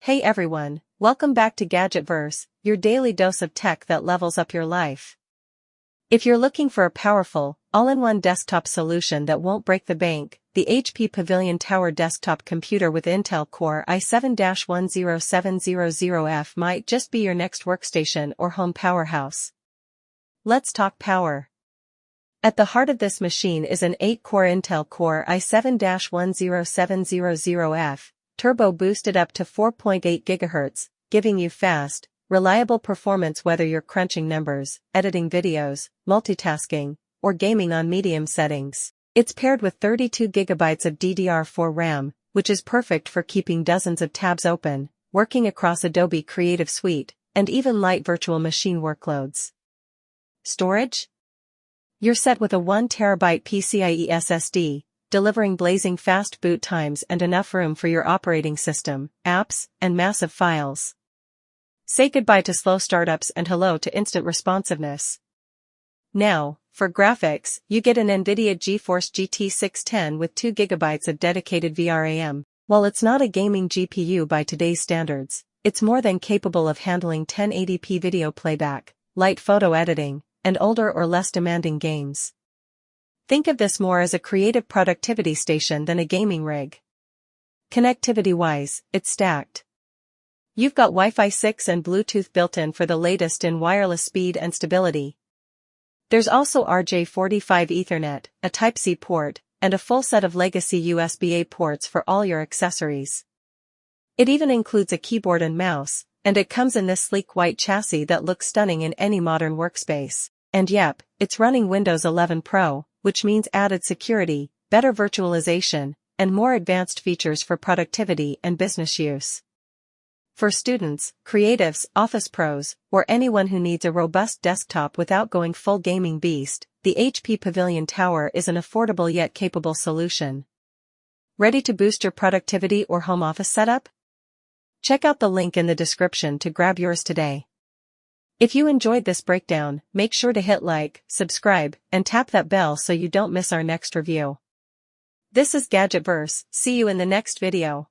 Hey everyone, welcome back to Gadgetverse, your daily dose of tech that levels up your life. If you're looking for a powerful, all-in-one desktop solution that won't break the bank, the HP Pavilion Tower desktop computer with Intel Core i7-10700F might just be your next workstation or home powerhouse. Let's talk power. At the heart of this machine is an 8-core Intel Core i7-10700F, turbo boosted up to 4.8 GHz, giving you fast, reliable performance whether you're crunching numbers, editing videos, multitasking, or gaming on medium settings. It's paired with 32GB of DDR4 RAM, which is perfect for keeping dozens of tabs open, working across Adobe Creative Suite, and even light virtual machine workloads. Storage? You're set with a 1TB PCIe SSD, delivering blazing fast boot times and enough room for your operating system, apps, and massive files. Say goodbye to slow startups and hello to instant responsiveness. Now, for graphics, you get an NVIDIA GeForce GT 610 with 2GB of dedicated VRAM. While it's not a gaming GPU by today's standards, it's more than capable of handling 1080p video playback, light photo editing, and older or less demanding games. Think of this more as a creative productivity station than a gaming rig. Connectivity-wise, it's stacked. You've got Wi-Fi 6 and Bluetooth built in for the latest in wireless speed and stability. There's also RJ45 Ethernet, a Type-C port, and a full set of legacy USB-A ports for all your accessories. It even includes a keyboard and mouse, and it comes in this sleek white chassis that looks stunning in any modern workspace. And yep, it's running Windows 11 Pro, which means added security, better virtualization, and more advanced features for productivity and business use. For students, creatives, office pros, or anyone who needs a robust desktop without going full gaming beast, the HP Pavilion Tower is an affordable yet capable solution. Ready to boost your productivity or home office setup? Check out the link in the description to grab yours today. If you enjoyed this breakdown, make sure to hit like, subscribe, and tap that bell so you don't miss our next review. This is Gadgetverse, see you in the next video.